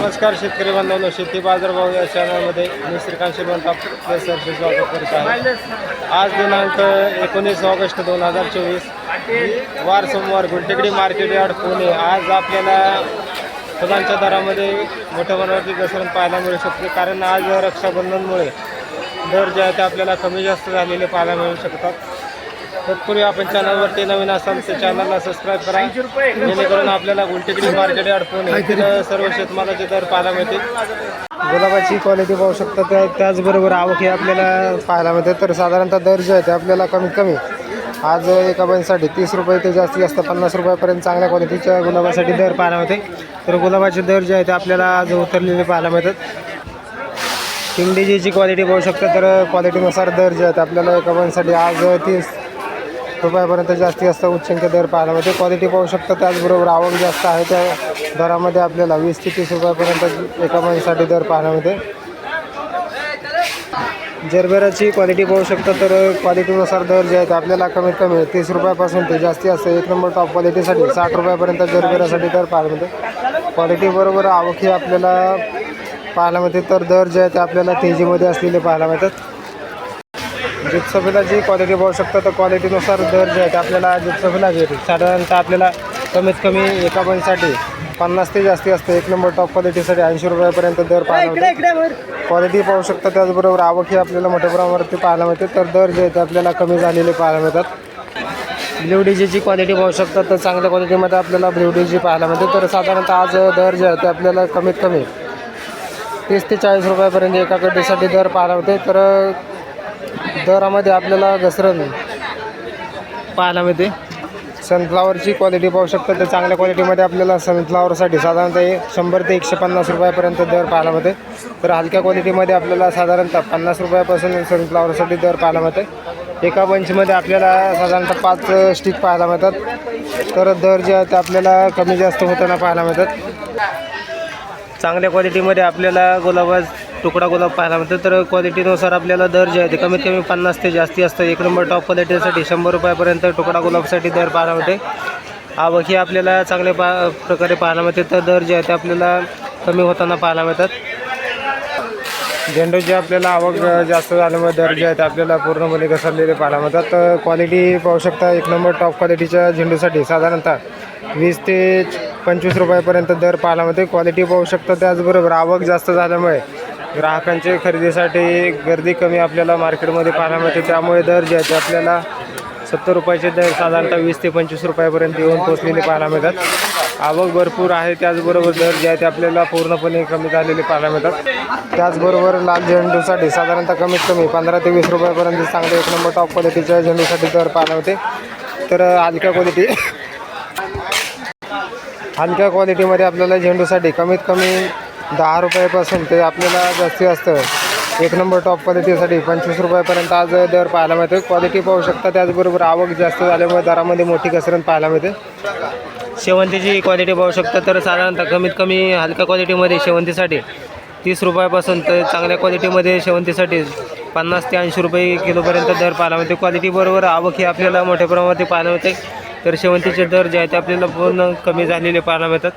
नमस्कार शेतकरी बांधवांनो, शेती बाजारभाव या चॅनलमध्ये मी श्रीकांत श्रीमंत आपले सरचे स्वागत करीत आहे। आज दिनांक 19 ऑगस्ट 2024 वार सोमवार, गुलटेकडी मार्केट यार्ड पुणे। आज आपल्याला फुलांच्या दरामध्ये मोठ्या प्रमाणावरती घसरण पाहायला मिळू शकते, कारण आज रक्षाबंधनमुळे दर जे आहे ते आपल्याला कमी जास्त झालेले पाहायला मिळू शकतात। तत्पूर्वी आपण चॅनलवरती नवीन असाल तर चॅनलला सबस्क्राईब करा, जेणेकरून आपल्याला गुलटेकडी मार्केट यार्ड पुणे येथील सर्व शेतमालाचे दर पाहायला मिळतील। गुलाबाची क्वालिटी पाहू शकता, त्याचबरोबर आवक आपल्याला पाहायला मिळते। तर साधारणतः दर जे आहे ते आपल्याला कमीत कमी आज एका बंचसाठी 30 रुपये ते जास्तीत जास्त 50 रुपयापर्यंत चांगल्या क्वालिटीच्या गुलाबासाठी दर पाहायला मिळते। तर गुलाबाचे दर जे आहे ते आपल्याला आज उतरलेले पाहायला मिळतात। किंगडीजीची क्वालिटी पाहू शकता, तर क्वालिटीनुसार दर जे आहेत आपल्याला एका बंचसाठी आज 30 रुपयापर्यंत जास्तीत जास्त उच्चांकी दर पाहायला मिळते। क्वालिटी पाहू शकता, त्याचबरोबर आवक जास्त आहे त्या दरामध्ये आपल्याला 20 ते 30 रुपयापर्यंत एका बंचसाठी दर पाहायला मिळते। जरबेराची क्वालिटी पाहू शकता, तर क्वालिटीनुसार दर जे आहेत आपल्याला कमीत कमी 30 रुपयापासून ते जास्तीत जास्त एक नंबर टॉप क्वालिटीसाठी 60 रुपयापर्यंत जरबेरासाठी दर पाहायला मिळते। क्वालिटीबरोबर आवक ही आपल्याला पाहायला मिळते। तर दर जे आहेत ते आपल्याला तेजीमध्ये असलेले पाहायला मिळतात। जिप्सोफिलाची क्वालिटी पाहू शकता, तर क्वालिटीनुसार दर जे आहेत आपल्याला जिप्सोफिला घेते। साधारणतः आपल्याला कमीत कमी एका बंचसाठी 50 ते जास्तीत जास्त एक नंबर टॉप क्वालिटीसाठी 80 रुपयापर्यंत दर पाहायला मिळते। क्वालिटी पाहू शकता, त्याचबरोबर आवक ही आपल्याला मोठ्या प्रमाणावरती पाहायला मिळते। तर दर जे आहेत आपल्याला कमी झालेले पाहायला मिळतात। ब्ल्यू डीजीची क्वालिटी पाहू शकता, तर चांगल्या क्वालिटीमध्ये आपल्याला ब्ल्यू डीजी पाहायला मिळते। तर साधारणतः आज दर जे आहे ते आपल्याला कमीत कमी 30 ते 40 रुपयापर्यंत एका गड्डीसाठी दर पाहायला मिळते। तर दरामध्ये आपल्याला घसरण पाहायला मिळते। सनफ्लावरची क्वालिटी पाहू शकता, तर चांगल्या क्वालिटीमध्ये आपल्याला सनफ्लावरसाठी साधारणतः 100 ते 150 रुपयापर्यंत दर पाहायला मिळते। तर हलक्या क्वालिटीमध्ये आपल्याला साधारणतः 50 रुपयापासून सनफ्लावरसाठी दर पाहायला मिळते। एका बंचमध्ये आपल्याला साधारणतः 5 स्टिक पाहायला मिळतात। तर दर जे आहेत ते आपल्याला कमी जास्त होताना पाहायला मिळतात। चांगल्या क्वालिटीमध्ये आपल्याला गुलाबाज तुकडा गुलाब पाहायला मिळतो। तर क्वालिटीनुसार आपल्याला दर जे आहे ते कमीत कमी 50 ते जास्तीत जास्त एक नंबर टॉप क्वालिटीसाठी 100 रुपयापर्यंत तुकडा गुलाबसाठी दर पाहायला मिळते। आवक ही आपल्याला चांगल्या प्रकारे पाहायला मिळते। तर दर जे आहे ते आपल्याला कमी होताना पाहायला मिळतात। झेंडूची आपल्याला आवक जास्त झाल्यामुळे दर जे आहेत आपल्याला पूर्णपणे घसरलेले पाहायला मिळतात। तर क्वालिटी पाहू शकता, एक नंबर टॉप क्वालिटीच्या झेंडूसाठी साधारणतः 20 ते 25 रुपयापर्यंत दर पाहायला मिळते। क्वालिटी पाहू शकता, त्याचबरोबर आवक जास्त झाल्यामुळे ग्राहकांच्या खरेदीसाठी गर्दी कमी आपल्याला मार्केटमध्ये पाहायला मिळते। त्यामुळे दर जे आहेत ते आपल्याला 70 रुपयाचे दर साधारणतः 20 ते 25 रुपयापर्यंत येऊन पोचलेले पाहायला मिळतात। आवक भरपूर आहे, त्याचबरोबर दर जे आहे ते आपल्याला पूर्णपणे कमी झालेले पाहायला मिळतात। त्याचबरोबर लाल झेंडूसाठी साधारणतः कमीत कमी 15 ते 20 रुपयापर्यंत चांगले एक नंबर टॉप क्वालिटीच्या झेंडूसाठी दर पाहायला मिळते। तर हलक्या क्वालिटीमध्ये आपल्याला झेंडूसाठी कमीत कमी 10 रुपयापासून ते आपल्याला जास्तीत जास्त एक नंबर टॉप क्वालिटीसाठी 25 रुपयापर्यंत आज दर पाहायला मिळते। क्वालिटी पाहू शकता, त्याचबरोबर आवक जास्त झाल्यामुळे दरामध्ये मोठी घसरण पाहायला मिळते। शेवंतीची क्वालिटी पाहू शकता, तर साधारणतः कमीत कमी हलक्या क्वालिटीमध्ये शेवंतीसाठी 30 रुपयापासून तर चांगल्या क्वालिटीमध्ये शेवंतीसाठी 50 ते 80 रुपये किलोपर्यंत दर पाहायला मिळते। क्वालिटीबरोबर आवक ही आपल्याला मोठ्या प्रमाणात पाहायला मिळते। तर शेवंतीचे दर जे आहेत ते आपल्याला पूर्ण कमी झालेले पाहायला मिळतात।